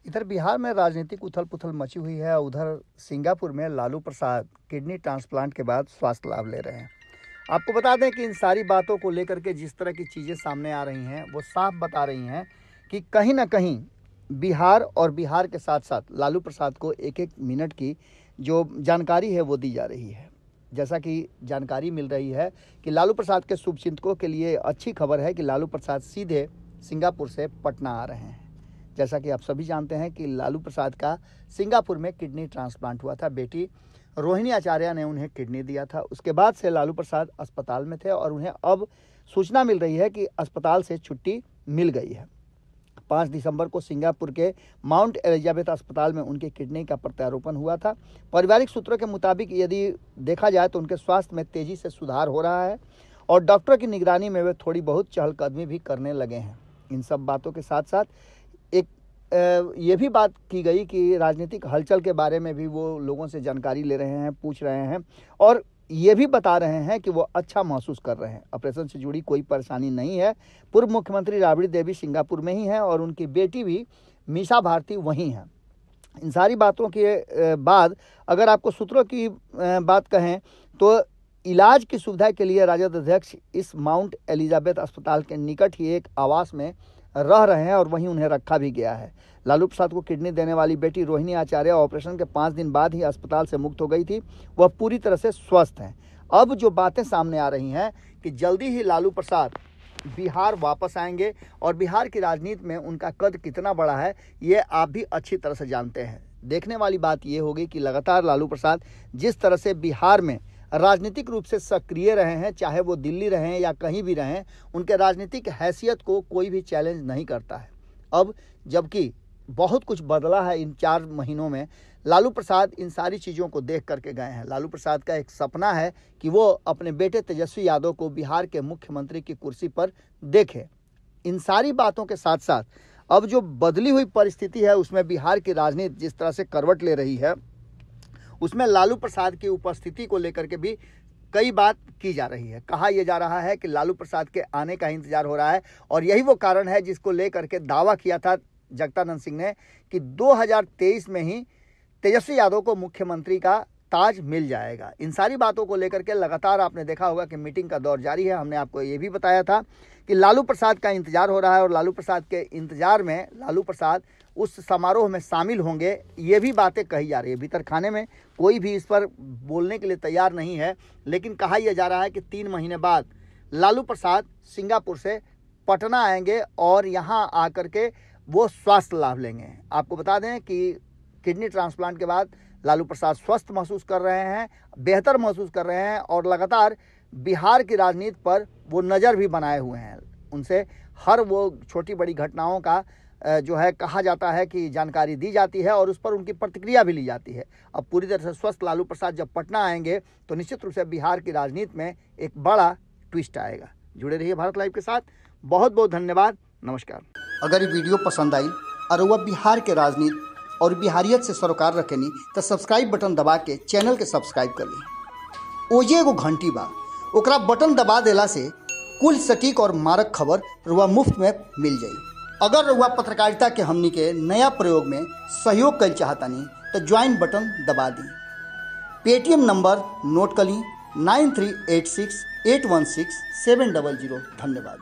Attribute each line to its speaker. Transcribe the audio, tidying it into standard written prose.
Speaker 1: इधर बिहार में राजनीतिक उथल पुथल मची हुई है। उधर सिंगापुर में लालू प्रसाद किडनी ट्रांसप्लांट के बाद स्वास्थ्य लाभ ले रहे हैं। आपको बता दें कि इन सारी बातों को लेकर के जिस तरह की चीज़ें सामने आ रही हैं वो साफ बता रही हैं कि कहीं ना कहीं बिहार और बिहार के साथ साथ लालू प्रसाद को एक एक मिनट की जो जानकारी है वो दी जा रही है। जैसा कि जानकारी मिल रही है कि लालू प्रसाद के शुभचिंतकों के लिए अच्छी खबर है कि लालू प्रसाद सीधे सिंगापुर से पटना आ रहे हैं। जैसा कि आप सभी जानते हैं कि लालू प्रसाद का सिंगापुर में किडनी ट्रांसप्लांट हुआ था। बेटी रोहिणी आचार्य ने उन्हें किडनी दिया था। उसके बाद से लालू प्रसाद अस्पताल में थे और उन्हें अब सूचना मिल रही है कि अस्पताल से छुट्टी मिल गई है। 5 दिसंबर को सिंगापुर के माउंट एलिजाबेथ अस्पताल में उनके किडनी का प्रत्यारोपण हुआ था। पारिवारिक सूत्रों के मुताबिक यदि देखा जाए तो उनके स्वास्थ्य में तेजी से सुधार हो रहा है और डॉक्टर की निगरानी में वे थोड़ी बहुत चहलकदमी भी करने लगे हैं। इन सब बातों के साथ साथ एक ये भी बात की गई कि राजनीतिक हलचल के बारे में भी वो लोगों से जानकारी ले रहे हैं, पूछ रहे हैं और ये भी बता रहे हैं कि वो अच्छा महसूस कर रहे हैं। ऑपरेशन से जुड़ी कोई परेशानी नहीं है। पूर्व मुख्यमंत्री राबड़ी देवी सिंगापुर में ही हैं और उनकी बेटी भी मीसा भारती वहीं हैं। इन सारी बातों के बाद अगर आपको सूत्रों की बात कहें तो इलाज की सुविधा के लिए राजद अध्यक्ष इस माउंट एलिजाबेथ अस्पताल के निकट ही एक आवास में रह रहे हैं और वहीं उन्हें रखा भी गया है। लालू प्रसाद को किडनी देने वाली बेटी रोहिणी आचार्य ऑपरेशन के 5 दिन बाद ही अस्पताल से मुक्त हो गई थी। वह पूरी तरह से स्वस्थ हैं। अब जो बातें सामने आ रही हैं कि जल्दी ही लालू प्रसाद बिहार वापस आएंगे और बिहार की राजनीति में उनका कद कितना बड़ा है ये आप भी अच्छी तरह से जानते हैं। देखने वाली बात ये होगी कि लगातार लालू प्रसाद जिस तरह से बिहार में राजनीतिक रूप से सक्रिय रहे हैं, चाहे वो दिल्ली रहें या कहीं भी रहें, उनके राजनीतिक हैसियत को कोई भी चैलेंज नहीं करता है। अब जबकि बहुत कुछ बदला है इन 4 महीनों में, लालू प्रसाद इन सारी चीज़ों को देख करके गए हैं। लालू प्रसाद का एक सपना है कि वो अपने बेटे तेजस्वी यादव को बिहार के मुख्यमंत्री की कुर्सी पर देखें। इन सारी बातों के साथ साथ अब जो बदली हुई परिस्थिति है उसमें बिहार की राजनीति जिस तरह से करवट ले रही है उसमें लालू प्रसाद की उपस्थिति को लेकर के भी कई बात की जा रही है। कहा यह जा रहा है कि लालू प्रसाद के आने का इंतजार हो रहा है और यही वो कारण है जिसको लेकर के दावा किया था जगदानंद सिंह ने कि 2023 में ही तेजस्वी यादव को मुख्यमंत्री का ताज मिल जाएगा। इन सारी बातों को लेकर के लगातार आपने देखा होगा कि मीटिंग का दौर जारी है। हमने आपको ये भी बताया था कि लालू प्रसाद का इंतजार हो रहा है और लालू प्रसाद के इंतजार में लालू प्रसाद उस समारोह में शामिल होंगे। ये भी बातें कही जा रही है। भीतर खाने में कोई भी इस पर बोलने के लिए तैयार नहीं है, लेकिन कहा यह जा रहा है कि 3 महीने बाद लालू प्रसाद सिंगापुर से पटना आएंगे और यहाँ आकर के वो स्वास्थ्य लाभ लेंगे। आपको बता दें कि किडनी ट्रांसप्लांट के बाद लालू प्रसाद स्वस्थ महसूस कर रहे हैं, बेहतर महसूस कर रहे हैं और लगातार बिहार की राजनीति पर वो नज़र भी बनाए हुए हैं। उनसे हर वो छोटी बड़ी घटनाओं का जो है कहा जाता है कि जानकारी दी जाती है और उस पर उनकी प्रतिक्रिया भी ली जाती है। अब पूरी तरह से स्वस्थ लालू प्रसाद जब पटना आएंगे तो निश्चित रूप से बिहार की राजनीति में एक बड़ा ट्विस्ट आएगा। जुड़े रहिए भारत लाइव के साथ। बहुत बहुत धन्यवाद। नमस्कार। अगर ये वीडियो पसंद आई और वह बिहार के राजनीति और बिहारियत से सरोकार रखेनी तो सब्सक्राइब बटन दबा के चैनल के सब्सक्राइब कर ली। ओजे एगो घंटी बा, ओकरा बटन दबा देला से कुल सटीक और मारक खबर रुआ मुफ्त में मिल जाई। अगर रुआ पत्रकारिता के हमनी के नया प्रयोग में सहयोग कर चाहतानी तो ज्वाइन बटन दबा दी। पेटीएम नंबर नोट कर ली 9386816700। धन्यवाद।